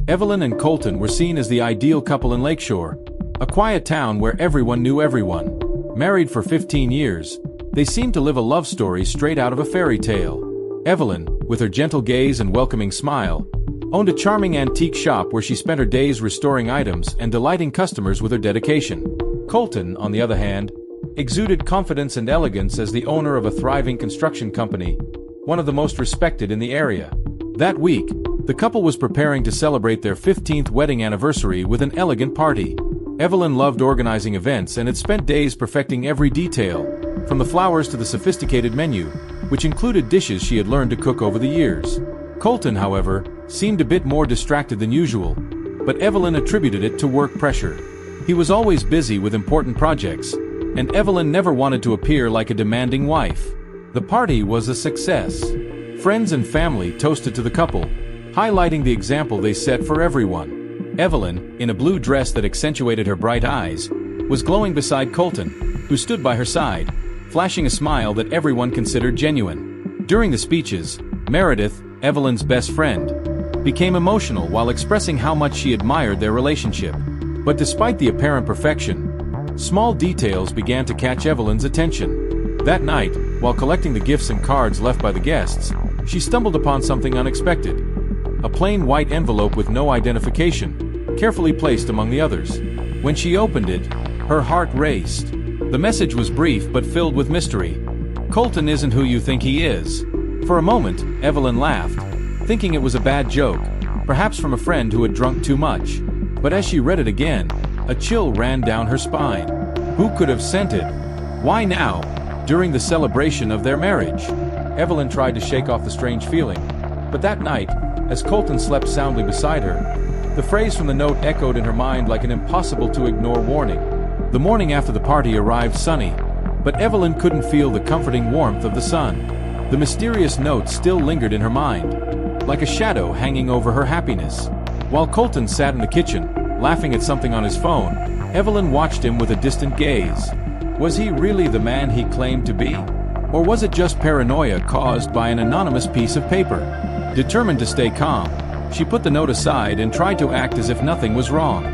Evelyn and Colton were seen as the ideal couple in Lakeshore, a quiet town where everyone knew everyone. Married for 15 years, they seemed to live a love story straight out of a fairy tale. Evelyn, with her gentle gaze and welcoming smile, owned a charming antique shop where she spent her days restoring items and delighting customers with her dedication. Colton, on the other hand, exuded confidence and elegance as the owner of a thriving construction company, one of the most respected in the area. That week, the couple was preparing to celebrate their 15th wedding anniversary with an elegant party. Evelyn loved organizing events and had spent days perfecting every detail, from the flowers to the sophisticated menu, which included dishes she had learned to cook over the years. Colton, however, seemed a bit more distracted than usual, but Evelyn attributed it to work pressure. He was always busy with important projects, and Evelyn never wanted to appear like a demanding wife. The party was a success. Friends and family toasted to the couple, highlighting the example they set for everyone. Evelyn, in a blue dress that accentuated her bright eyes, was glowing beside Colton, who stood by her side, flashing a smile that everyone considered genuine. During the speeches, Meredith, Evelyn's best friend, became emotional while expressing how much she admired their relationship. But despite the apparent perfection, small details began to catch Evelyn's attention. That night, while collecting the gifts and cards left by the guests, she stumbled upon something unexpected. A plain white envelope with no identification, carefully placed among the others. When she opened it, her heart raced. The message was brief but filled with mystery. "Colton isn't who you think he is." For a moment, Evelyn laughed, thinking it was a bad joke, perhaps from a friend who had drunk too much. But as she read it again, a chill ran down her spine. Who could have sent it? Why now, during the celebration of their marriage? Evelyn tried to shake off the strange feeling, but that night, as Colton slept soundly beside her, the phrase from the note echoed in her mind like an impossible-to-ignore warning. The morning after the party arrived sunny, but Evelyn couldn't feel the comforting warmth of the sun. The mysterious note still lingered in her mind, like a shadow hanging over her happiness. While Colton sat in the kitchen, laughing at something on his phone, Evelyn watched him with a distant gaze. Was he really the man he claimed to be? Or was it just paranoia caused by an anonymous piece of paper? Determined to stay calm, she put the note aside and tried to act as if nothing was wrong.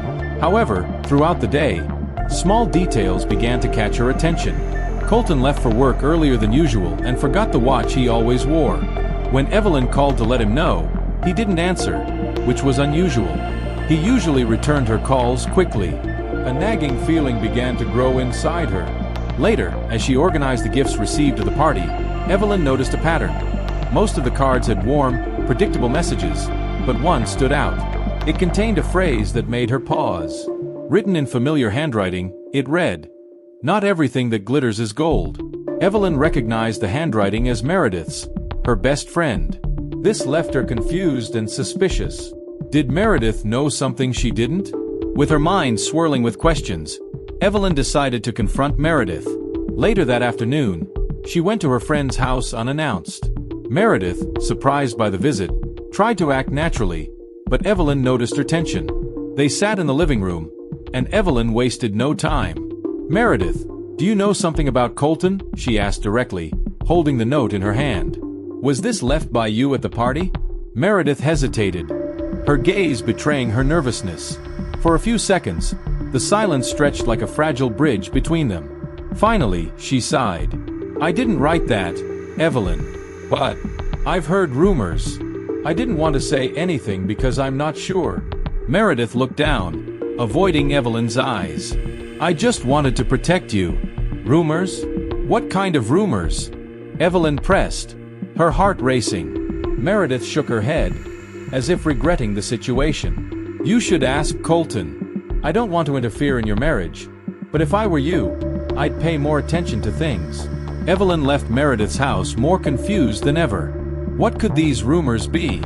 However, throughout the day, small details began to catch her attention. Colton left for work earlier than usual and forgot the watch he always wore. When Evelyn called to let him know, he didn't answer, which was unusual. He usually returned her calls quickly. A nagging feeling began to grow inside her. Later, as she organized the gifts received at the party, Evelyn noticed a pattern. Most of the cards had warm, predictable messages, but one stood out. It contained a phrase that made her pause. Written in familiar handwriting, it read, "Not everything that glitters is gold." Evelyn recognized the handwriting as Meredith's, her best friend. This left her confused and suspicious. Did Meredith know something she didn't? With her mind swirling with questions, Evelyn decided to confront Meredith. Later that afternoon, she went to her friend's house unannounced. Meredith, surprised by the visit, tried to act naturally, but Evelyn noticed her tension. They sat in the living room, and Evelyn wasted no time. "Meredith, do you know something about Colton?" she asked directly, holding the note in her hand. "Was this left by you at the party?" Meredith hesitated, her gaze betraying her nervousness. For a few seconds, the silence stretched like a fragile bridge between them. Finally, she sighed. "I didn't write that, Evelyn. But I've heard rumors. I didn't want to say anything because I'm not sure." Meredith looked down, avoiding Evelyn's eyes. "I just wanted to protect you." "Rumors? What kind of rumors?" Evelyn pressed, her heart racing. Meredith shook her head, as if regretting the situation. "You should ask Colton. I don't want to interfere in your marriage, but if I were you, I'd pay more attention to things." Evelyn left Meredith's house more confused than ever. What could these rumors be?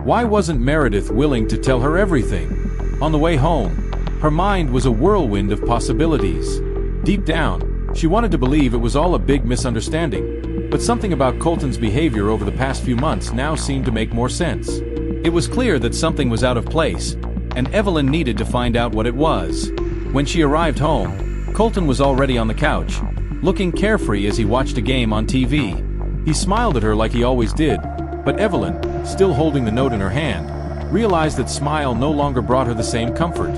Why wasn't Meredith willing to tell her everything? On the way home, her mind was a whirlwind of possibilities. Deep down, she wanted to believe it was all a big misunderstanding, but something about Colton's behavior over the past few months now seemed to make more sense. It was clear that something was out of place, and Evelyn needed to find out what it was. When she arrived home, Colton was already on the couch, looking carefree as he watched a game on TV. He smiled at her like he always did, but Evelyn, still holding the note in her hand, realized that smile no longer brought her the same comfort.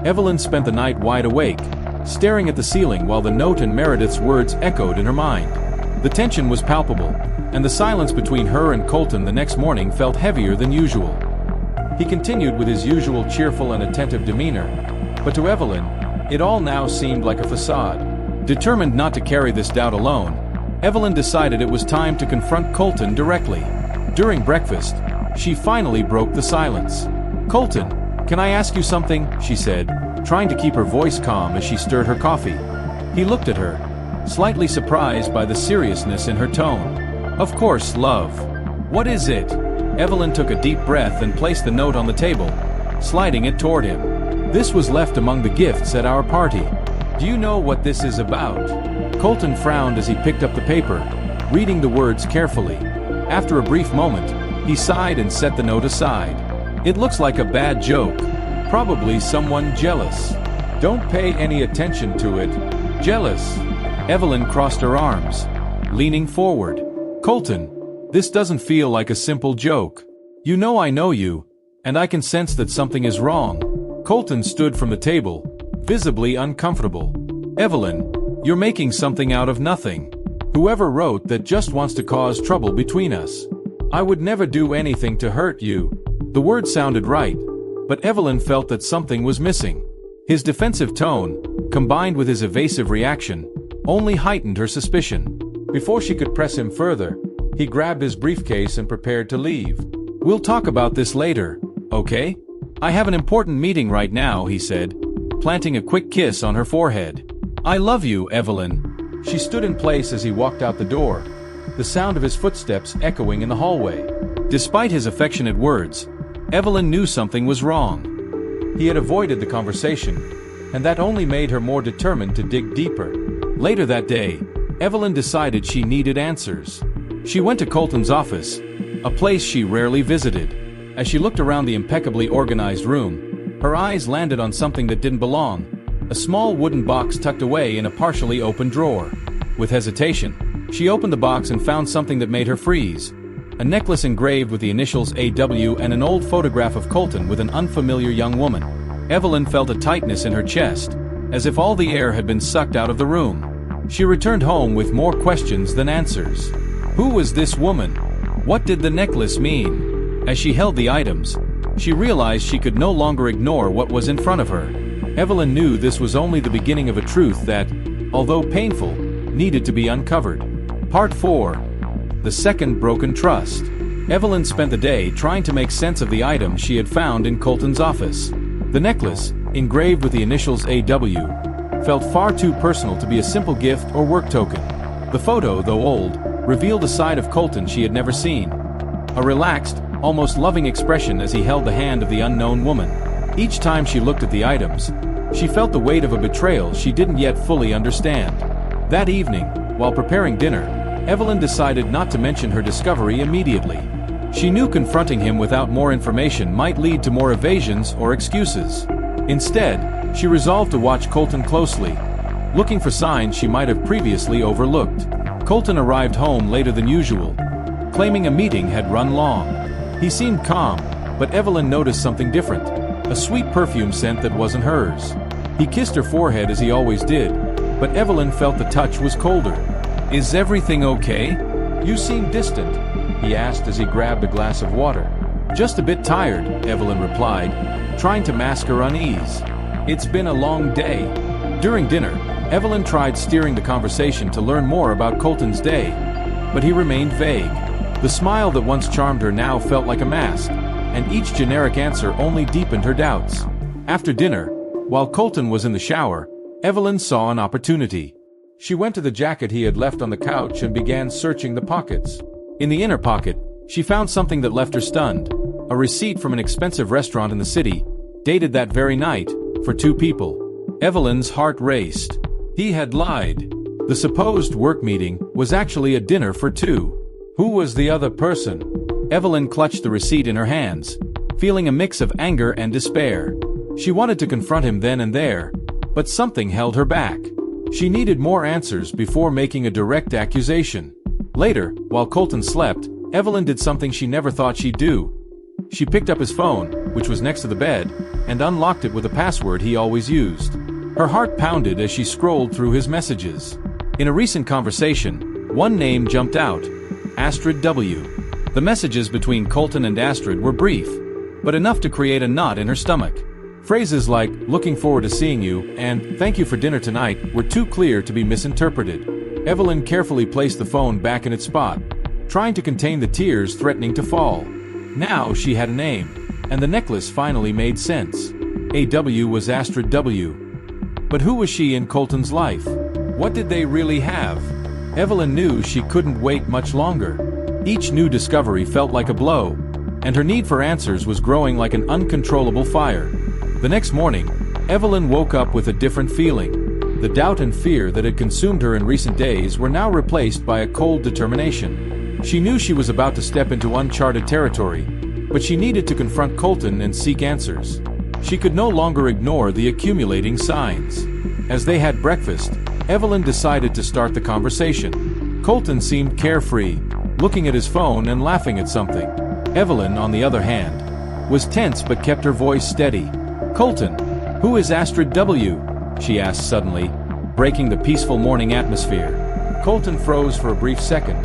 Evelyn spent the night wide awake, staring at the ceiling while the note and Meredith's words echoed in her mind. The tension was palpable, and the silence between her and Colton the next morning felt heavier than usual. He continued with his usual cheerful and attentive demeanor, but to Evelyn, it all now seemed like a facade. Determined not to carry this doubt alone, Evelyn decided it was time to confront Colton directly. During breakfast, she finally broke the silence. "Colton, can I ask you something?" she said, trying to keep her voice calm as she stirred her coffee. He looked at her, slightly surprised by the seriousness in her tone. "Of course, love. What is it?" Evelyn took a deep breath and placed the note on the table, sliding it toward him. "This was left among the gifts at our party. Do you know what this is about?" Colton frowned as he picked up the paper, reading the words carefully. After a brief moment, he sighed and set the note aside. "It looks like a bad joke. Probably someone jealous. Don't pay any attention to it. Jealous." Evelyn crossed her arms, leaning forward. "Colton, this doesn't feel like a simple joke. You know I know you, and I can sense that something is wrong." Colton stood from the table, visibly uncomfortable. "Evelyn, you're making something out of nothing. Whoever wrote that just wants to cause trouble between us. I would never do anything to hurt you." The words sounded right, but Evelyn felt that something was missing. His defensive tone, combined with his evasive reaction, only heightened her suspicion. Before she could press him further, he grabbed his briefcase and prepared to leave. "We'll talk about this later, okay? I have an important meeting right now," he said, planting a quick kiss on her forehead. "I love you, Evelyn." She stood in place as he walked out the door, the sound of his footsteps echoing in the hallway. Despite his affectionate words, Evelyn knew something was wrong. He had avoided the conversation, and that only made her more determined to dig deeper. Later that day, Evelyn decided she needed answers. She went to Colton's office, a place she rarely visited. As she looked around the impeccably organized room, her eyes landed on something that didn't belong, a small wooden box tucked away in a partially open drawer. With hesitation, she opened the box and found something that made her freeze. A necklace engraved with the initials AW and an old photograph of Colton with an unfamiliar young woman. Evelyn felt a tightness in her chest, as if all the air had been sucked out of the room. She returned home with more questions than answers. Who was this woman? What did the necklace mean? As she held the items, she realized she could no longer ignore what was in front of her. Evelyn knew this was only the beginning of a truth that, although painful, needed to be uncovered. Part 4. The Second Broken Trust. Evelyn spent the day trying to make sense of the items she had found in Colton's office. The necklace, engraved with the initials AW, felt far too personal to be a simple gift or work token. The photo, though old, revealed a side of Colton she had never seen. A relaxed, almost loving expression as he held the hand of the unknown woman. Each time she looked at the items, she felt the weight of a betrayal she didn't yet fully understand. That evening, while preparing dinner, Evelyn decided not to mention her discovery immediately. She knew confronting him without more information might lead to more evasions or excuses. Instead, she resolved to watch Colton closely, looking for signs she might have previously overlooked. Colton arrived home later than usual, claiming a meeting had run long. He seemed calm, but Evelyn noticed something different, a sweet perfume scent that wasn't hers. He kissed her forehead as he always did, but Evelyn felt the touch was colder. "Is everything okay? You seem distant," he asked as he grabbed a glass of water. "Just a bit tired," Evelyn replied, trying to mask her unease. "It's been a long day." During dinner, Evelyn tried steering the conversation to learn more about Colton's day, but he remained vague. The smile that once charmed her now felt like a mask, and each generic answer only deepened her doubts. After dinner, while Colton was in the shower, Evelyn saw an opportunity. She went to the jacket he had left on the couch and began searching the pockets. In the inner pocket, she found something that left her stunned, a receipt from an expensive restaurant in the city, dated that very night, for 2 people. Evelyn's heart raced. He had lied. The supposed work meeting was actually a dinner for 2. Who was the other person? Evelyn clutched the receipt in her hands, feeling a mix of anger and despair. She wanted to confront him then and there, but something held her back. She needed more answers before making a direct accusation. Later, while Colton slept, Evelyn did something she never thought she'd do. She picked up his phone, which was next to the bed, and unlocked it with a password he always used. Her heart pounded as she scrolled through his messages. In a recent conversation, one name jumped out: Astrid W. The messages between Colton and Astrid were brief, but enough to create a knot in her stomach. Phrases like, "looking forward to seeing you," and "thank you for dinner tonight," were too clear to be misinterpreted. Evelyn carefully placed the phone back in its spot, trying to contain the tears threatening to fall. Now she had a name, and the necklace finally made sense. AW was Astrid W. But who was she in Colton's life? What did they really have? Evelyn knew she couldn't wait much longer. Each new discovery felt like a blow, and her need for answers was growing like an uncontrollable fire. The next morning, Evelyn woke up with a different feeling. The doubt and fear that had consumed her in recent days were now replaced by a cold determination. She knew she was about to step into uncharted territory, but she needed to confront Colton and seek answers. She could no longer ignore the accumulating signs. As they had breakfast, Evelyn decided to start the conversation. Colton seemed carefree, looking at his phone and laughing at something. Evelyn, on the other hand, was tense but kept her voice steady. "Colton, who is Astrid W?" she asked suddenly, breaking the peaceful morning atmosphere. Colton froze for a brief second,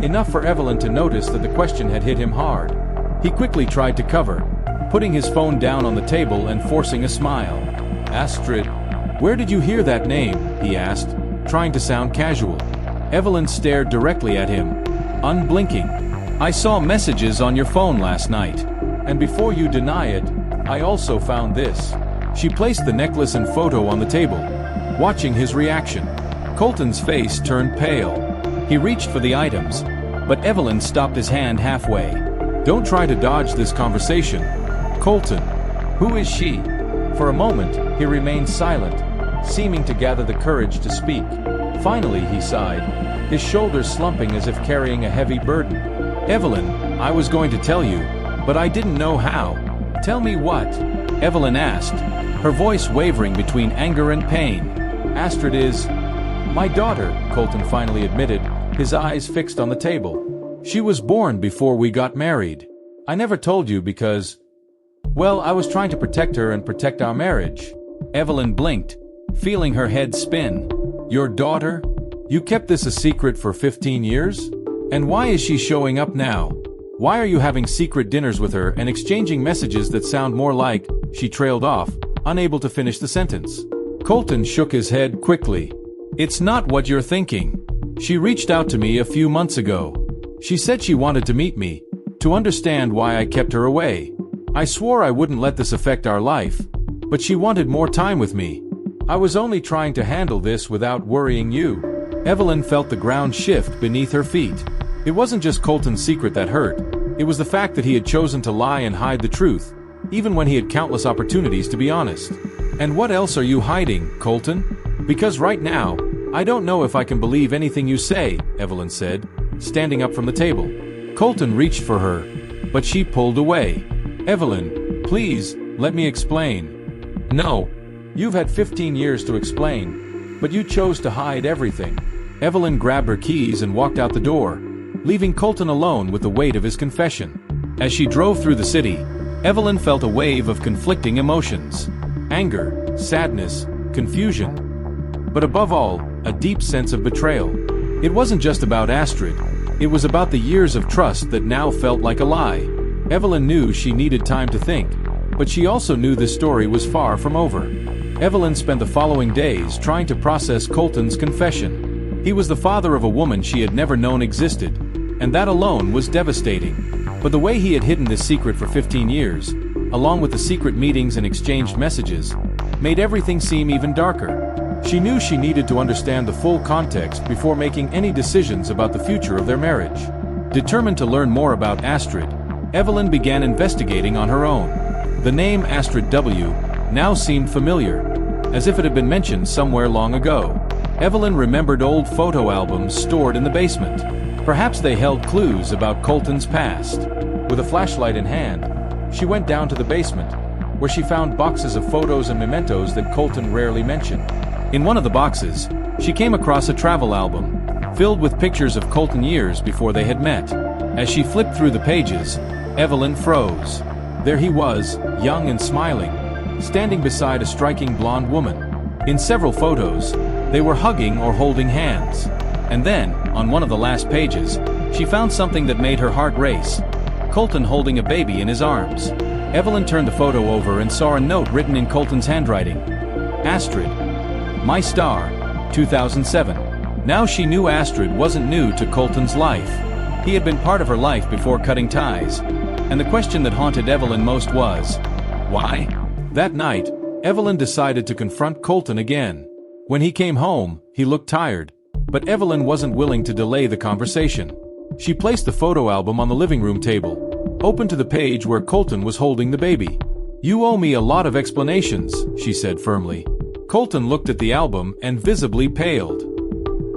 enough for Evelyn to notice that the question had hit him hard. He quickly tried to cover, putting his phone down on the table and forcing a smile. "Astrid, where did you hear that name?" he asked, trying to sound casual. Evelyn stared directly at him, unblinking. "I saw messages on your phone last night. And before you deny it, I also found this." She placed the necklace and photo on the table, watching his reaction. Colton's face turned pale. He reached for the items, but Evelyn stopped his hand halfway. "Don't try to dodge this conversation. Colton, who is she?" For a moment, he remained silent, seeming to gather the courage to speak. Finally, he sighed, his shoulders slumping as if carrying a heavy burden. "Evelyn, I was going to tell you, but I didn't know how." "Tell me what?" Evelyn asked, her voice wavering between anger and pain. "Astrid is my daughter," Colton finally admitted, his eyes fixed on the table. "She was born before we got married. I never told you because, well, I was trying to protect her and protect our marriage." Evelyn blinked, feeling her head spin. "Your daughter? You kept this a secret for 15 years? And why is she showing up now? Why are you having secret dinners with her and exchanging messages that sound more like—" She trailed off, unable to finish the sentence. Colton shook his head quickly. "It's not what you're thinking. She reached out to me a few months ago. She said she wanted to meet me, to understand why I kept her away. I swore I wouldn't let this affect our life, but she wanted more time with me. I was only trying to handle this without worrying you." Evelyn felt the ground shift beneath her feet. It wasn't just Colton's secret that hurt. It was the fact that he had chosen to lie and hide the truth, even when he had countless opportunities to be honest. "And what else are you hiding, Colton? Because right now, I don't know if I can believe anything you say," Evelyn said, standing up from the table. Colton reached for her, but she pulled away. "Evelyn, please, let me explain." "No. You've had 15 years to explain, but you chose to hide everything." Evelyn grabbed her keys and walked out the door, leaving Colton alone with the weight of his confession. As she drove through the city, Evelyn felt a wave of conflicting emotions: anger, sadness, confusion, but above all, a deep sense of betrayal. It wasn't just about Astrid, it was about the years of trust that now felt like a lie. Evelyn knew she needed time to think, but she also knew this story was far from over. Evelyn spent the following days trying to process Colton's confession. He was the father of a woman she had never known existed, and that alone was devastating. But the way he had hidden this secret for 15 years, along with the secret meetings and exchanged messages, made everything seem even darker. She knew she needed to understand the full context before making any decisions about the future of their marriage. Determined to learn more about Astrid, Evelyn began investigating on her own. The name Astrid W. now seemed familiar, as if it had been mentioned somewhere long ago. Evelyn remembered old photo albums stored in the basement. Perhaps they held clues about Colton's past. With a flashlight in hand, she went down to the basement, where she found boxes of photos and mementos that Colton rarely mentioned. In one of the boxes, she came across a travel album, filled with pictures of Colton years before they had met. As she flipped through the pages, Evelyn froze. There he was, young and smiling, standing beside a striking blonde woman. In several photos, they were hugging or holding hands. And then, on one of the last pages, she found something that made her heart race. Colton holding a baby in his arms. Evelyn turned the photo over and saw a note written in Colton's handwriting. Astrid. My star. 2007. Now she knew Astrid wasn't new to Colton's life. He had been part of her life before cutting ties. And the question that haunted Evelyn most was, why? That night, Evelyn decided to confront Colton again. When he came home, he looked tired. But Evelyn wasn't willing to delay the conversation. She placed the photo album on the living room table, open to the page where Colton was holding the baby. You owe me a lot of explanations, she said firmly. Colton looked at the album and visibly paled.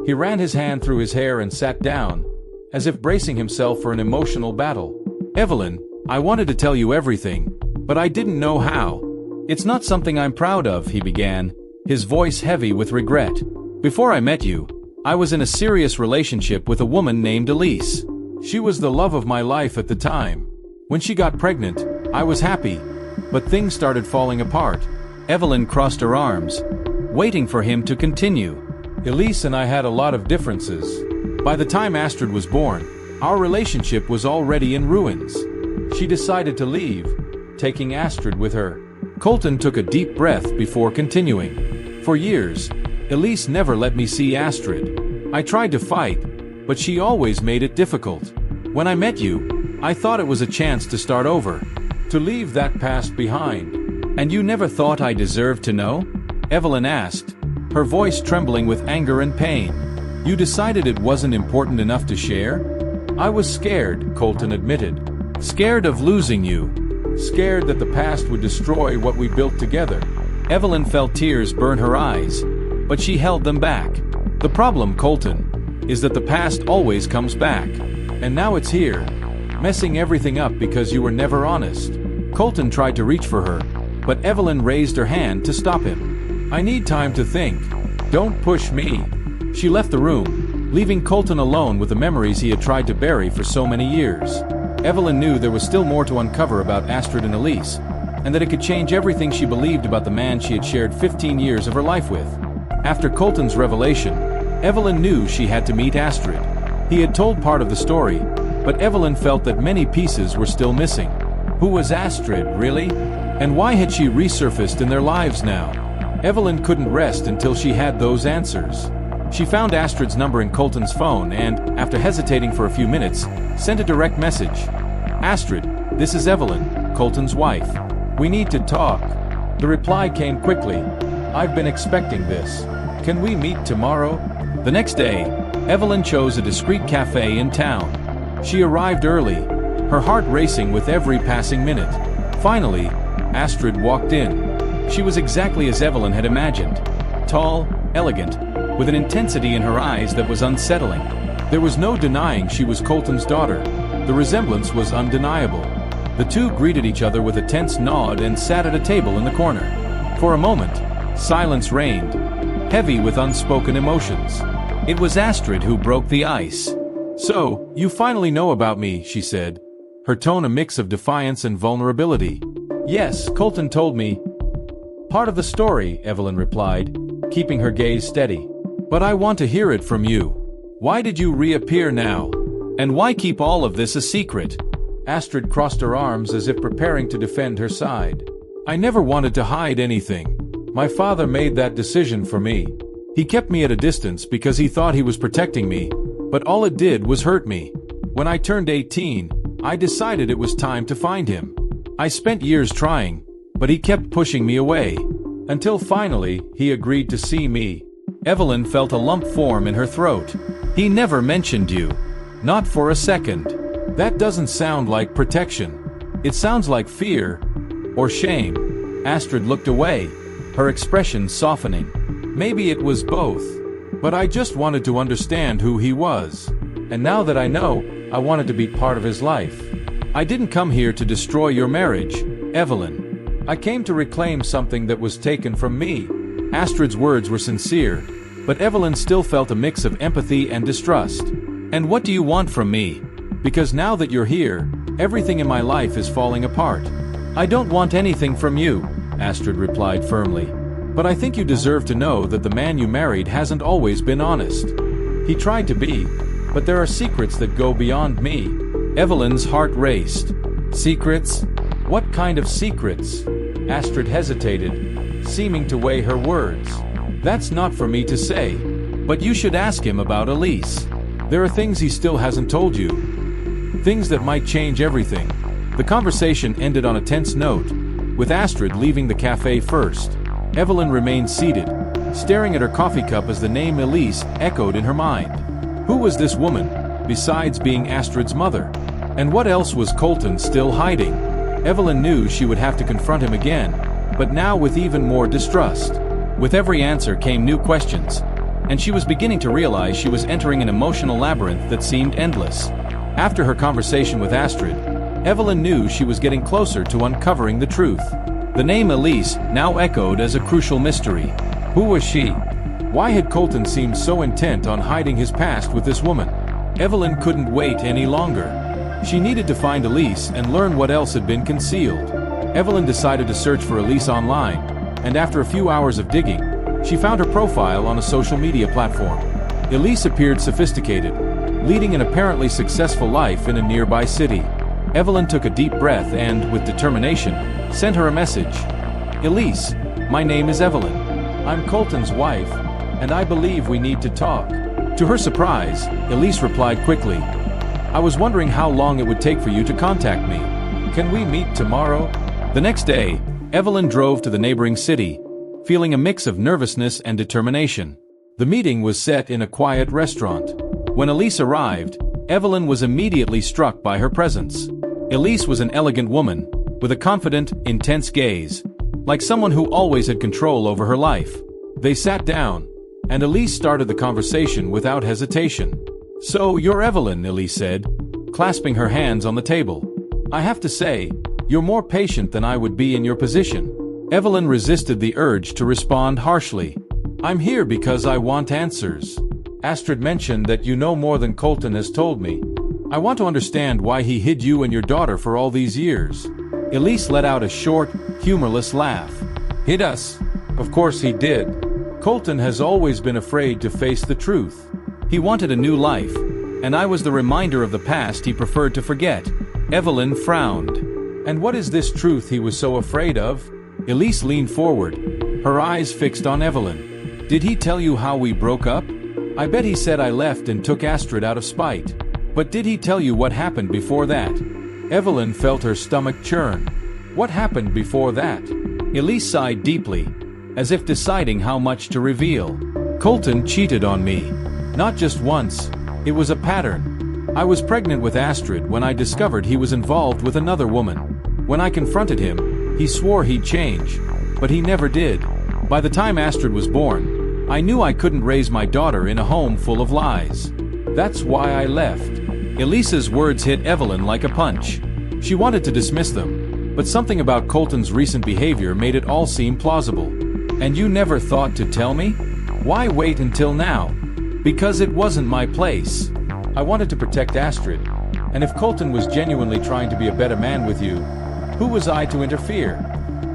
He ran his hand through his hair and sat down, as if bracing himself for an emotional battle. Evelyn, I wanted to tell you everything, but I didn't know how. It's not something I'm proud of, he began, his voice heavy with regret. Before I met you, I was in a serious relationship with a woman named Elise. She was the love of my life at the time. When she got pregnant, I was happy, but things started falling apart. Evelyn crossed her arms, waiting for him to continue. Elise and I had a lot of differences. By the time Astrid was born, our relationship was already in ruins. She decided to leave, taking Astrid with her. Colton took a deep breath before continuing. For years, Elise never let me see Astrid. I tried to fight, but she always made it difficult. When I met you, I thought it was a chance to start over, to leave that past behind. And you never thought I deserved to know? Evelyn asked, her voice trembling with anger and pain. You decided it wasn't important enough to share? I was scared, Colton admitted. Scared of losing you. Scared that the past would destroy what we built together. Evelyn felt tears burn her eyes, but she held them back. The problem, Colton, is that the past always comes back. And now it's here, messing everything up because you were never honest. Colton tried to reach for her, but Evelyn raised her hand to stop him. I need time to think. Don't push me. She left the room, leaving Colton alone with the memories he had tried to bury for so many years. Evelyn knew there was still more to uncover about Astrid and Elise, and that it could change everything she believed about the man she had shared 15 years of her life with. After Colton's revelation, Evelyn knew she had to meet Astrid. He had told part of the story, but Evelyn felt that many pieces were still missing. Who was Astrid, really? And why had she resurfaced in their lives now? Evelyn couldn't rest until she had those answers. She found Astrid's number in Colton's phone and, after hesitating for a few minutes, sent a direct message. Astrid, this is Evelyn, Colton's wife. We need to talk. The reply came quickly. I've been expecting this. Can we meet tomorrow? The next day, Evelyn chose a discreet cafe in town. She arrived early, her heart racing with every passing minute. Finally, Astrid walked in. She was exactly as Evelyn had imagined. Tall, elegant, with an intensity in her eyes that was unsettling. There was no denying she was Colton's daughter. The resemblance was undeniable. The two greeted each other with a tense nod and sat at a table in the corner. For a moment, silence reigned, heavy with unspoken emotions. It was Astrid who broke the ice. So, you finally know about me, she said, her tone a mix of defiance and vulnerability. Yes, Colton told me. Part of the story, Evelyn replied, keeping her gaze steady. But I want to hear it from you. Why did you reappear now? And why keep all of this a secret? Astrid crossed her arms as if preparing to defend her side. I never wanted to hide anything. My father made that decision for me. He kept me at a distance because he thought he was protecting me, but all it did was hurt me. When I turned 18, I decided it was time to find him. I spent years trying, but he kept pushing me away. Until finally, he agreed to see me. Evelyn felt a lump form in her throat. He never mentioned you. Not for a second. That doesn't sound like protection. It sounds like fear or shame. Astrid looked away, her expression softening. Maybe it was both. But I just wanted to understand who he was. And now that I know, I wanted to be part of his life. I didn't come here to destroy your marriage, Evelyn. I came to reclaim something that was taken from me. Astrid's words were sincere, but Evelyn still felt a mix of empathy and distrust. And what do you want from me? Because now that you're here, Everything in my life is falling apart. I don't want anything from you, Astrid replied firmly. But I think you deserve to know that the man you married hasn't always been honest. He tried to be, but there are secrets that go beyond me. Evelyn's heart raced. Secrets? What kind of secrets? Astrid hesitated, seeming to weigh her words. That's not for me to say, but you should ask him about Elise. There are things he still hasn't told you. Things that might change everything. The conversation ended on a tense note, with Astrid leaving the cafe first. Evelyn remained seated, staring at her coffee cup as the name Elise echoed in her mind. Who was this woman, besides being Astrid's mother? And what else was Colton still hiding? Evelyn knew she would have to confront him again, but now with even more distrust. With every answer came new questions, and she was beginning to realize she was entering an emotional labyrinth that seemed endless. After her conversation with Astrid, Evelyn knew she was getting closer to uncovering the truth. The name Elise now echoed as a crucial mystery. Who was she? Why had Colton seemed so intent on hiding his past with this woman? Evelyn couldn't wait any longer. She needed to find Elise and learn what else had been concealed. Evelyn decided to search for Elise online, and after a few hours of digging, she found her profile on a social media platform. Elise appeared sophisticated, leading an apparently successful life in a nearby city. Evelyn took a deep breath and, with determination, sent her a message. Elise, my name is Evelyn. I'm Colton's wife, and I believe we need to talk. To her surprise, Elise replied quickly. I was wondering how long it would take for you to contact me. Can we meet tomorrow? The next day, Evelyn drove to the neighboring city, feeling a mix of nervousness and determination. The meeting was set in a quiet restaurant. When Elise arrived, Evelyn was immediately struck by her presence. Elise was an elegant woman, with a confident, intense gaze, like someone who always had control over her life. They sat down, and Elise started the conversation without hesitation. So, you're Evelyn, Elise said, clasping her hands on the table. I have to say, you're more patient than I would be in your position. Evelyn resisted the urge to respond harshly. I'm here because I want answers. Astrid mentioned that you know more than Colton has told me. I want to understand why he hid you and your daughter for all these years. Elise let out a short, humorless laugh. Hid us? Of course he did. Colton has always been afraid to face the truth. He wanted a new life, and I was the reminder of the past he preferred to forget. Evelyn frowned. And what is this truth he was so afraid of? Elise leaned forward, her eyes fixed on Evelyn. Did he tell you how we broke up? I bet he said I left and took Astrid out of spite. But did he tell you what happened before that? Evelyn felt her stomach churn. What happened before that? Elise sighed deeply, as if deciding how much to reveal. Colton cheated on me. Not just once, it was a pattern. I was pregnant with Astrid when I discovered he was involved with another woman. When I confronted him, he swore he'd change, but he never did. By the time Astrid was born, I knew I couldn't raise my daughter in a home full of lies. That's why I left. Elise's words hit Evelyn like a punch. She wanted to dismiss them, but something about Colton's recent behavior made it all seem plausible. And you never thought to tell me? Why wait until now? Because it wasn't my place. I wanted to protect Astrid, and if Colton was genuinely trying to be a better man with you, who was I to interfere?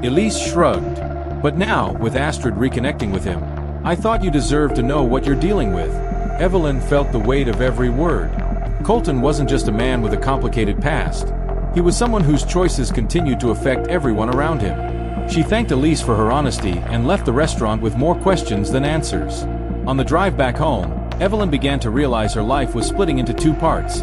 Elise shrugged. But now, with Astrid reconnecting with him, I thought you deserved to know what you're dealing with. Evelyn felt the weight of every word. Colton wasn't just a man with a complicated past. He was someone whose choices continued to affect everyone around him. She thanked Elise for her honesty and left the restaurant with more questions than answers. On the drive back home, Evelyn began to realize her life was splitting into two parts,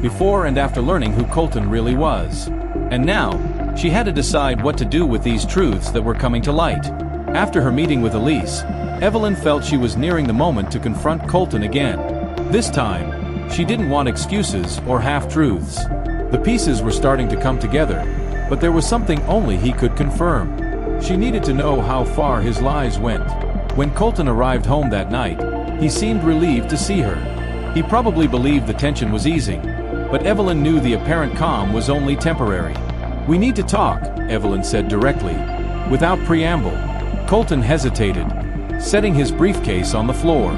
before and after learning who Colton really was. And now, she had to decide what to do with these truths that were coming to light. After her meeting with Elise, Evelyn felt she was nearing the moment to confront Colton again. This time, she didn't want excuses or half-truths. The pieces were starting to come together, but there was something only he could confirm. She needed to know how far his lies went. When Colton arrived home that night, he seemed relieved to see her. He probably believed the tension was easing, but Evelyn knew the apparent calm was only temporary. We need to talk, Evelyn said directly, without preamble. Colton hesitated, setting his briefcase on the floor.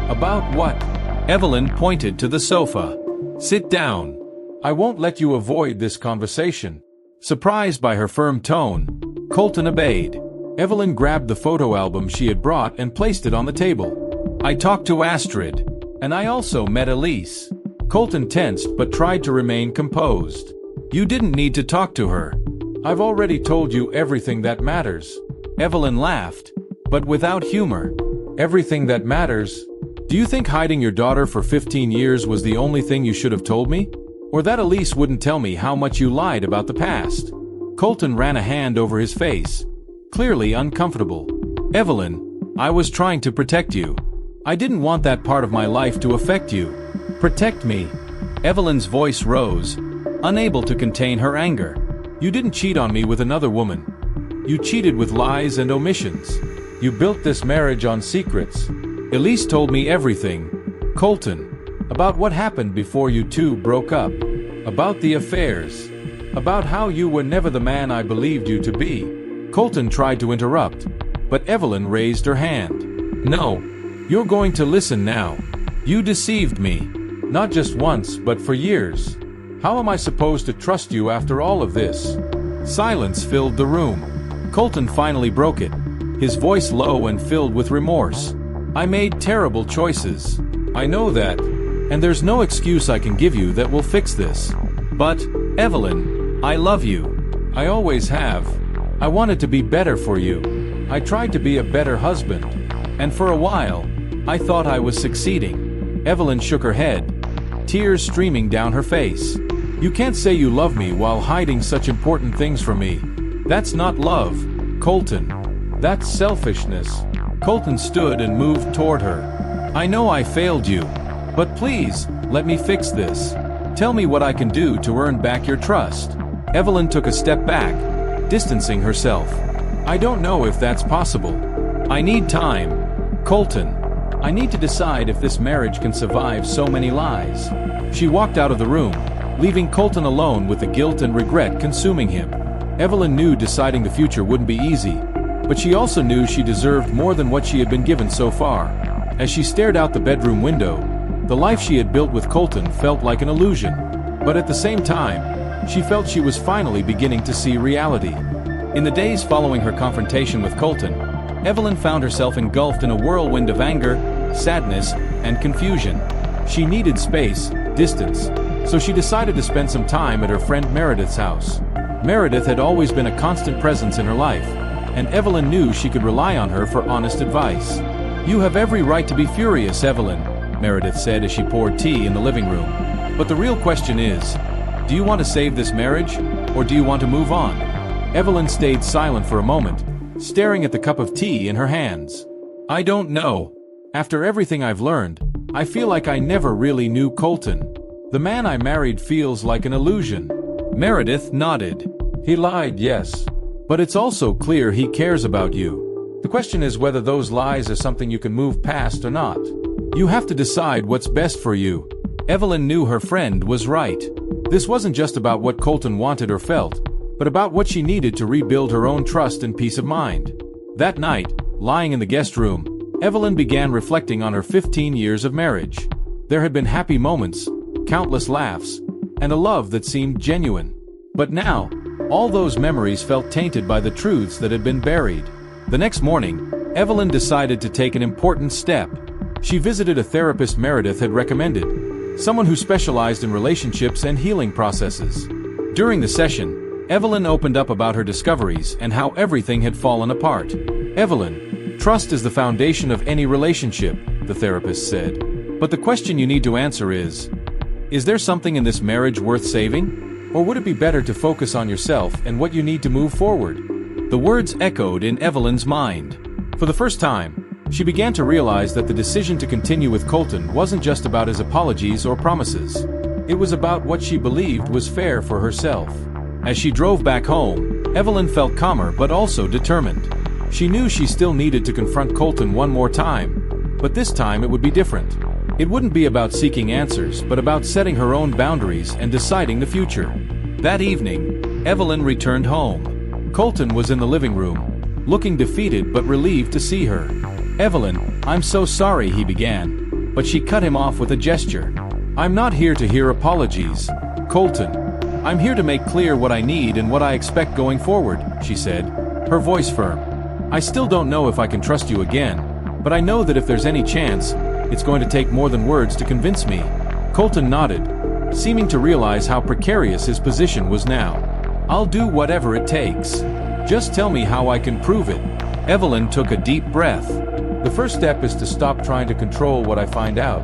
About what? Evelyn pointed to the sofa. Sit down. I won't let you avoid this conversation." Surprised by her firm tone, Colton obeyed. Evelyn grabbed the photo album she had brought and placed it on the table. "I talked to Astrid, and I also met Elise." Colton tensed but tried to remain composed. "You didn't need to talk to her. I've already told you everything that matters." Evelyn laughed, but without humor. "Everything that matters? Do you think hiding your daughter for 15 years was the only thing you should have told me? Or that Elise wouldn't tell me how much you lied about the past?" Colton ran a hand over his face, clearly uncomfortable. "Evelyn, I was trying to protect you. I didn't want that part of my life to affect you." "Protect me?" Evelyn's voice rose, unable to contain her anger. "You didn't cheat on me with another woman. You cheated with lies and omissions. You built this marriage on secrets. Elise told me everything, Colton, about what happened before you two broke up, about the affairs, about how you were never the man I believed you to be." Colton tried to interrupt, but Evelyn raised her hand. "No, you're going to listen now. You deceived me, not just once but for years. How am I supposed to trust you after all of this?" Silence filled the room. Colton finally broke it, his voice low and filled with remorse. "I made terrible choices. I know that, and there's no excuse I can give you that will fix this. But, Evelyn, I love you. I always have. I wanted to be better for you. I tried to be a better husband. And for a while, I thought I was succeeding." Evelyn shook her head, tears streaming down her face. "You can't say you love me while hiding such important things from me. That's not love, Colton. That's selfishness." Colton stood and moved toward her. "I know I failed you, but please, let me fix this. Tell me what I can do to earn back your trust." Evelyn took a step back, distancing herself. "I don't know if that's possible. I need time, Colton. I need to decide if this marriage can survive so many lies." She walked out of the room, leaving Colton alone with the guilt and regret consuming him. Evelyn knew deciding the future wouldn't be easy, but she also knew she deserved more than what she had been given so far. As she stared out the bedroom window, the life she had built with Colton felt like an illusion. But at the same time, she felt she was finally beginning to see reality. In the days following her confrontation with Colton, Evelyn found herself engulfed in a whirlwind of anger, sadness, and confusion. She needed space, distance, so she decided to spend some time at her friend Meredith's house. Meredith had always been a constant presence in her life, and Evelyn knew she could rely on her for honest advice. "You have every right to be furious, Evelyn," Meredith said as she poured tea in the living room. "But the real question is, do you want to save this marriage, or do you want to move on?" Evelyn stayed silent for a moment, staring at the cup of tea in her hands. "I don't know. After everything I've learned, I feel like I never really knew Colton. The man I married feels like an illusion." Meredith nodded. "He lied, yes. But it's also clear he cares about you. The question is whether those lies are something you can move past or not. You have to decide what's best for you." Evelyn knew her friend was right. This wasn't just about what Colton wanted or felt, but about what she needed to rebuild her own trust and peace of mind. That night, lying in the guest room, Evelyn began reflecting on her 15 years of marriage. There had been happy moments, countless laughs, and a love that seemed genuine. But now, all those memories felt tainted by the truths that had been buried. The next morning, Evelyn decided to take an important step. She visited a therapist Meredith had recommended, someone who specialized in relationships and healing processes. During the session, Evelyn opened up about her discoveries and how everything had fallen apart. "Evelyn, trust is the foundation of any relationship," the therapist said. "But the question you need to answer is there something in this marriage worth saving? Or would it be better to focus on yourself and what you need to move forward?" The words echoed in Evelyn's mind. For the first time, she began to realize that the decision to continue with Colton wasn't just about his apologies or promises. It was about what she believed was fair for herself. As she drove back home, Evelyn felt calmer but also determined. She knew she still needed to confront Colton one more time, but this time it would be different. It wouldn't be about seeking answers, but about setting her own boundaries and deciding the future. That evening, Evelyn returned home. Colton was in the living room, looking defeated but relieved to see her. "Evelyn, I'm so sorry," he began, but she cut him off with a gesture. "I'm not here to hear apologies, Colton. I'm here to make clear what I need and what I expect going forward, she said, her voice firm. I still don't know if I can trust you again, but I know that if there's any chance, it's going to take more than words to convince me. Colton nodded, seeming to realize how precarious his position was now. I'll do whatever it takes. Just tell me how I can prove it. Evelyn took a deep breath. The first step is to stop trying to control what I find out.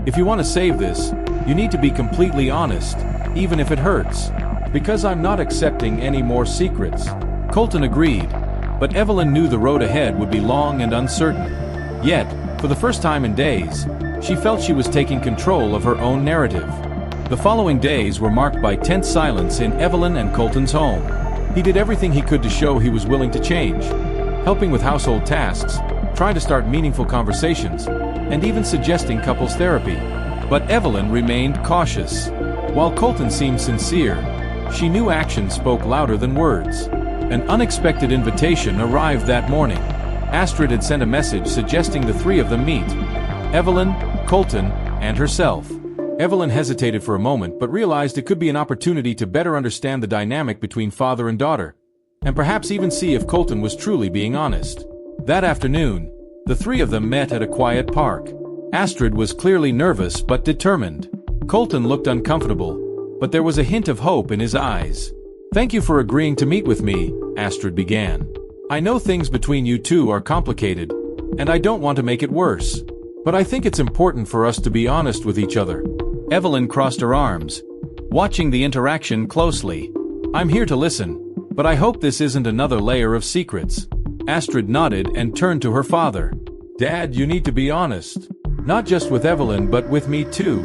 If you want to save this, you need to be completely honest, even if it hurts. Because I'm not accepting any more secrets. Colton agreed, but Evelyn knew the road ahead would be long and uncertain. Yet, for the first time in days, she felt she was taking control of her own narrative. The following days were marked by tense silence in Evelyn and Colton's home. He did everything he could to show he was willing to change, helping with household tasks, trying to start meaningful conversations, and even suggesting couples therapy. But Evelyn remained cautious. While Colton seemed sincere, she knew action spoke louder than words. An unexpected invitation arrived that morning. Astrid had sent a message suggesting the three of them meet. Evelyn, Colton, and herself. Evelyn hesitated for a moment but realized it could be an opportunity to better understand the dynamic between father and daughter, and perhaps even see if Colton was truly being honest. That afternoon, the three of them met at a quiet park. Astrid was clearly nervous but determined. Colton looked uncomfortable, but there was a hint of hope in his eyes. Thank you for agreeing to meet with me, Astrid began. I know things between you two are complicated, and I don't want to make it worse. But I think it's important for us to be honest with each other. Evelyn crossed her arms, watching the interaction closely. I'm here to listen, but I hope this isn't another layer of secrets. Astrid nodded and turned to her father. Dad, you need to be honest. Not just with Evelyn but with me too.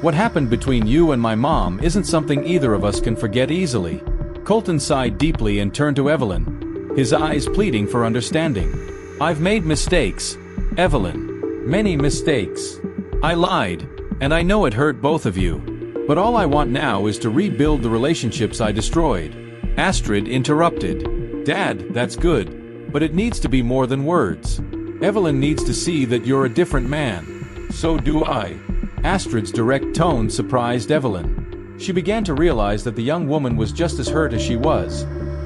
What happened between you and my mom isn't something either of us can forget easily. Colton sighed deeply and turned to Evelyn, his eyes pleading for understanding. I've made mistakes, Evelyn. Many mistakes. I lied, and I know it hurt both of you. But all I want now is to rebuild the relationships I destroyed. Astrid interrupted. Dad, that's good, but it needs to be more than words. Evelyn needs to see that you're a different man. So do I. Astrid's direct tone surprised Evelyn. She began to realize that the young woman was just as hurt as she was,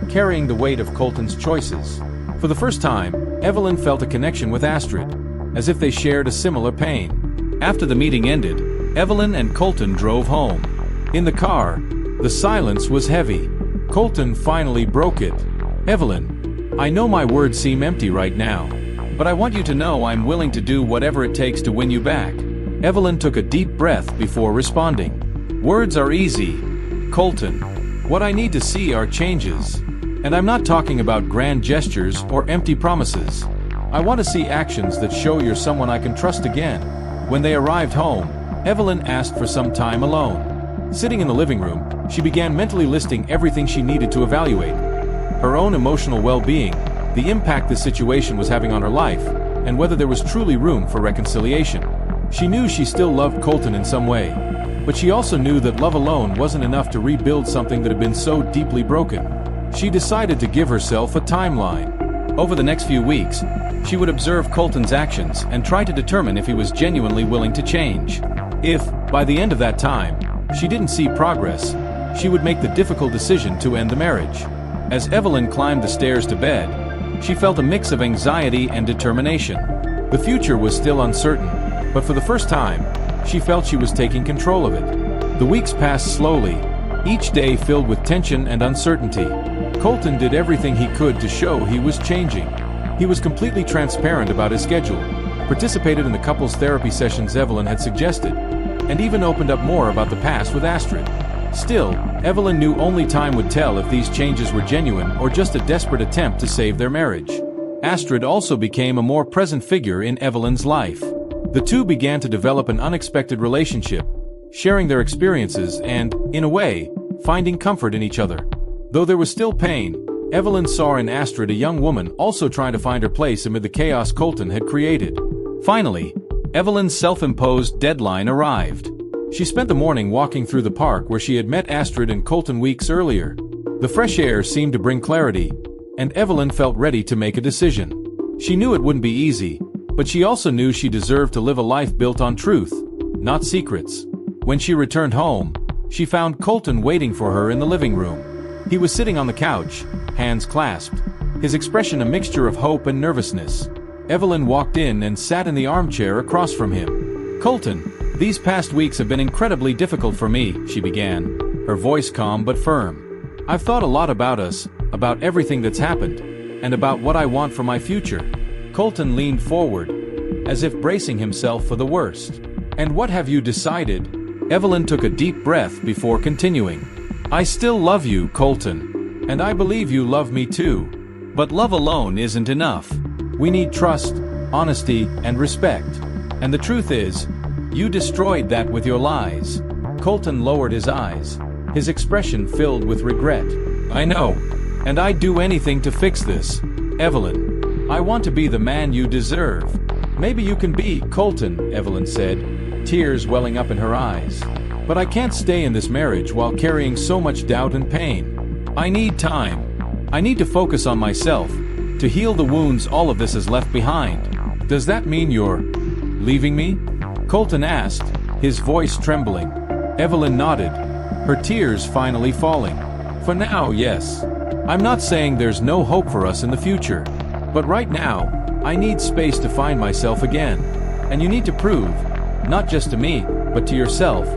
carrying the weight of Colton's choices. For the first time, Evelyn felt a connection with Astrid, as if they shared a similar pain. After the meeting ended, Evelyn and Colton drove home. In the car, the silence was heavy. Colton finally broke it. Evelyn, I know my words seem empty right now, but I want you to know I'm willing to do whatever it takes to win you back. Evelyn took a deep breath before responding. Words are easy, Colton. What I need to see are changes. And I'm not talking about grand gestures or empty promises. I want to see actions that show you're someone I can trust again. When they arrived home, Evelyn asked for some time alone. Sitting in the living room, she began mentally listing everything she needed to evaluate. Her own emotional well-being, the impact this situation was having on her life, and whether there was truly room for reconciliation. She knew she still loved Colton in some way, but she also knew that love alone wasn't enough to rebuild something that had been so deeply broken. She decided to give herself a timeline. Over the next few weeks, she would observe Colton's actions and try to determine if he was genuinely willing to change. If, by the end of that time, she didn't see progress, she would make the difficult decision to end the marriage. As Evelyn climbed the stairs to bed, she felt a mix of anxiety and determination. The future was still uncertain, but for the first time, she felt she was taking control of it. The weeks passed slowly, each day filled with tension and uncertainty. Colton did everything he could to show he was changing. He was completely transparent about his schedule, participated in the couples therapy sessions Evelyn had suggested, and even opened up more about the past with Astrid. Still, Evelyn knew only time would tell if these changes were genuine or just a desperate attempt to save their marriage. Astrid also became a more present figure in Evelyn's life. The two began to develop an unexpected relationship, sharing their experiences and, in a way, finding comfort in each other. Though there was still pain, Evelyn saw in Astrid a young woman also trying to find her place amid the chaos Colton had created. Finally, Evelyn's self-imposed deadline arrived. She spent the morning walking through the park where she had met Astrid and Colton weeks earlier. The fresh air seemed to bring clarity, and Evelyn felt ready to make a decision. She knew it wouldn't be easy, but she also knew she deserved to live a life built on truth, not secrets. When she returned home, she found Colton waiting for her in the living room. He was sitting on the couch, hands clasped, his expression a mixture of hope and nervousness. Evelyn walked in and sat in the armchair across from him. "Colton, these past weeks have been incredibly difficult for me," she began, her voice calm but firm. "I've thought a lot about us, about everything that's happened, and about what I want for my future." Colton leaned forward, as if bracing himself for the worst. "And what have you decided?" Evelyn took a deep breath before continuing. "I still love you, Colton. And I believe you love me too. But love alone isn't enough. We need trust, honesty, and respect. And the truth is, you destroyed that with your lies." Colton lowered his eyes, his expression filled with regret. "I know. And I'd do anything to fix this. Evelyn, I want to be the man you deserve." "Maybe you can be, Colton," Evelyn said, tears welling up in her eyes. "But I can't stay in this marriage while carrying so much doubt and pain. I need time. I need to focus on myself, to heal the wounds all of this has left behind." "Does that mean you're leaving me?" Colton asked, his voice trembling. Evelyn nodded, her tears finally falling. "For now, yes. I'm not saying there's no hope for us in the future. But right now, I need space to find myself again. And you need to prove, not just to me, but to yourself,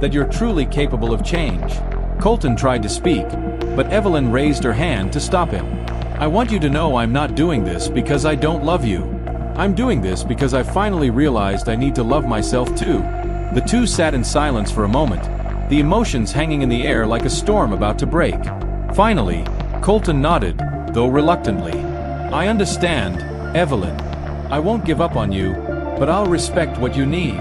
that you're truly capable of change." Colton tried to speak, but Evelyn raised her hand to stop him. "I want you to know I'm not doing this because I don't love you. I'm doing this because I finally realized I need to love myself too." The two sat in silence for a moment, the emotions hanging in the air like a storm about to break. Finally, Colton nodded, though reluctantly. "I understand, Evelyn. I won't give up on you, but I'll respect what you need."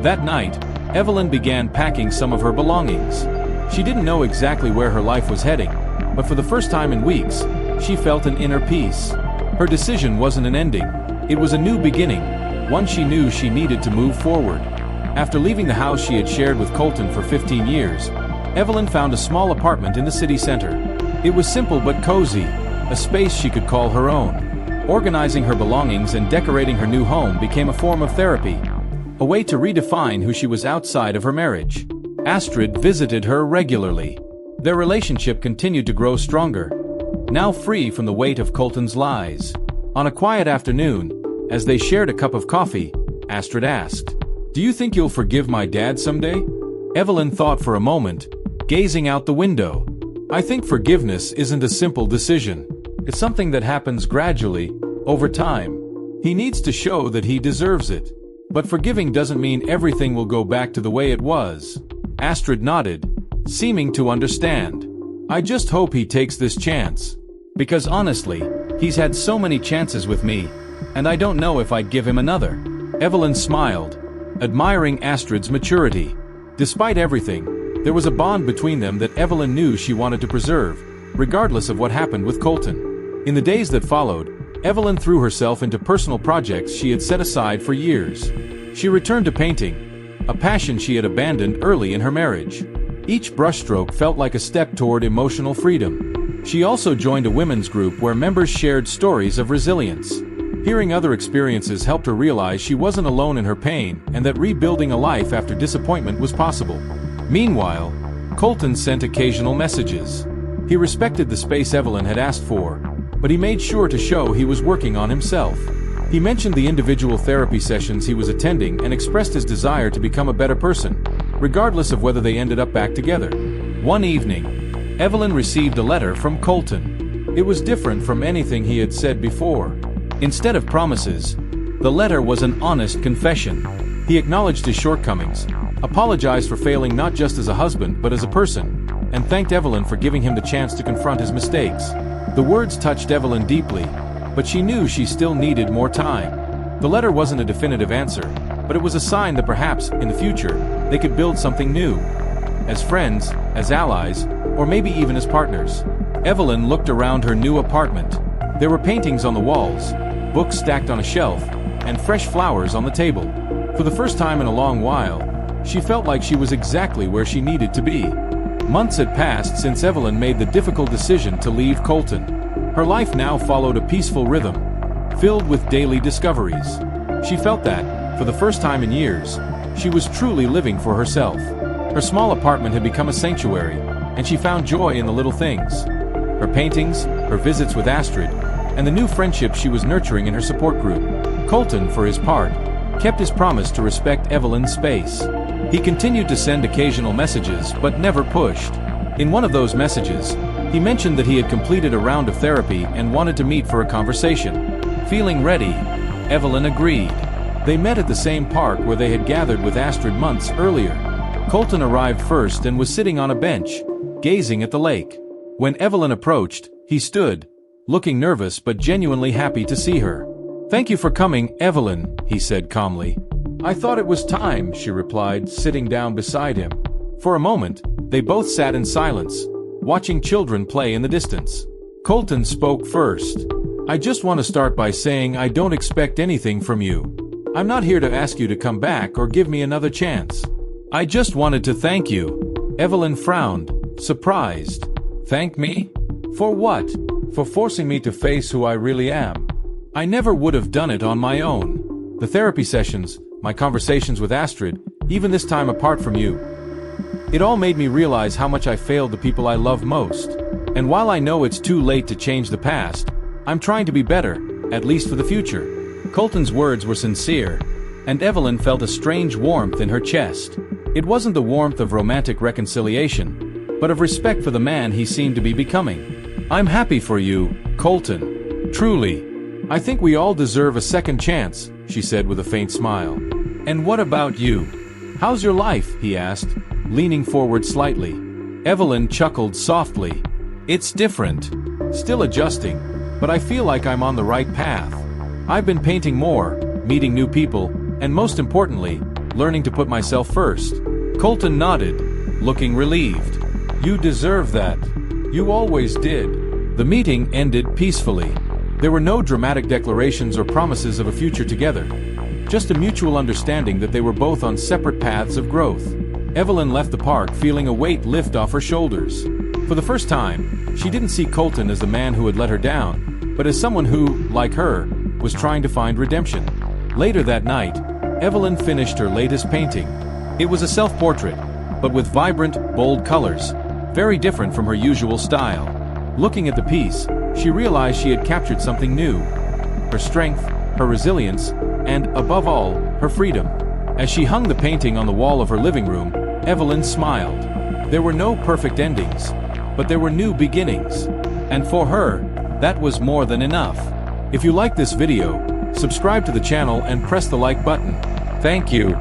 That night, Evelyn began packing some of her belongings. She didn't know exactly where her life was heading, but for the first time in weeks, she felt an inner peace. Her decision wasn't an ending, it was a new beginning, one she knew she needed to move forward. After leaving the house she had shared with Colton for 15 years, Evelyn found a small apartment in the city center. It was simple but cozy, a space she could call her own. Organizing her belongings and decorating her new home became a form of therapy, a way to redefine who she was outside of her marriage. Astrid visited her regularly. Their relationship continued to grow stronger, now free from the weight of Colton's lies. On a quiet afternoon, as they shared a cup of coffee, Astrid asked, "Do you think you'll forgive my dad someday?" Evelyn thought for a moment, gazing out the window. "I think forgiveness isn't a simple decision. It's something that happens gradually, over time. He needs to show that he deserves it. But forgiving doesn't mean everything will go back to the way it was." Astrid nodded, seeming to understand. "I just hope he takes this chance. Because honestly, he's had so many chances with me, and I don't know if I'd give him another." Evelyn smiled, admiring Astrid's maturity. Despite everything, there was a bond between them that Evelyn knew she wanted to preserve, regardless of what happened with Colton. In the days that followed, Evelyn threw herself into personal projects she had set aside for years. She returned to painting, a passion she had abandoned early in her marriage. Each brushstroke felt like a step toward emotional freedom. She also joined a women's group where members shared stories of resilience. Hearing other experiences helped her realize she wasn't alone in her pain and that rebuilding a life after disappointment was possible. Meanwhile, Colton sent occasional messages. He respected the space Evelyn had asked for, but he made sure to show he was working on himself. He mentioned the individual therapy sessions he was attending and expressed his desire to become a better person, regardless of whether they ended up back together. One evening, Evelyn received a letter from Colton. It was different from anything he had said before. Instead of promises, the letter was an honest confession. He acknowledged his shortcomings, apologized for failing not just as a husband but as a person, and thanked Evelyn for giving him the chance to confront his mistakes. The words touched Evelyn deeply, but she knew she still needed more time. The letter wasn't a definitive answer, but it was a sign that perhaps, in the future, they could build something new. As friends, as allies, or maybe even as partners. Evelyn looked around her new apartment. There were paintings on the walls, books stacked on a shelf, and fresh flowers on the table. For the first time in a long while, she felt like she was exactly where she needed to be. Months had passed since Evelyn made the difficult decision to leave Colton. Her life now followed a peaceful rhythm, filled with daily discoveries. She felt that, for the first time in years, she was truly living for herself. Her small apartment had become a sanctuary, and she found joy in the little things. Her paintings, her visits with Astrid, and the new friendships she was nurturing in her support group. Colton, for his part, kept his promise to respect Evelyn's space. He continued to send occasional messages, but never pushed. In one of those messages, he mentioned that he had completed a round of therapy and wanted to meet for a conversation. Feeling ready, Evelyn agreed. They met at the same park where they had gathered with Astrid months earlier. Colton arrived first and was sitting on a bench, gazing at the lake. When Evelyn approached, he stood, looking nervous but genuinely happy to see her. "Thank you for coming, Evelyn," he said calmly. "I thought it was time," she replied, sitting down beside him. For a moment, they both sat in silence, watching children play in the distance. Colton spoke first. "I just want to start by saying I don't expect anything from you. I'm not here to ask you to come back or give me another chance. I just wanted to thank you." Evelyn frowned, surprised. "Thank me? For what?" "For forcing me to face who I really am. I never would have done it on my own. The therapy sessions, my conversations with Astrid, even this time apart from you. It all made me realize how much I failed the people I love most. And while I know it's too late to change the past, I'm trying to be better, at least for the future." Colton's words were sincere, and Evelyn felt a strange warmth in her chest. It wasn't the warmth of romantic reconciliation, but of respect for the man he seemed to be becoming. "I'm happy for you, Colton. Truly. I think we all deserve a second chance," she said with a faint smile. "And what about you? How's your life?" he asked, leaning forward slightly. Evelyn chuckled softly. "It's different. Still adjusting, but I feel like I'm on the right path. I've been painting more, meeting new people, and most importantly, learning to put myself first." Colton nodded, looking relieved. "You deserve that. You always did." The meeting ended peacefully. There were no dramatic declarations or promises of a future together. Just a mutual understanding that they were both on separate paths of growth. Evelyn left the park feeling a weight lift off her shoulders. For the first time, she didn't see Colton as the man who had let her down, but as someone who, like her, was trying to find redemption. Later that night, Evelyn finished her latest painting. It was a self-portrait, but with vibrant, bold colors, very different from her usual style. Looking at the piece, she realized she had captured something new. Her strength, her resilience, and, above all, her freedom. As she hung the painting on the wall of her living room, Evelyn smiled. There were no perfect endings, but there were new beginnings. And for her, that was more than enough. If you like this video, subscribe to the channel and press the like button. Thank you.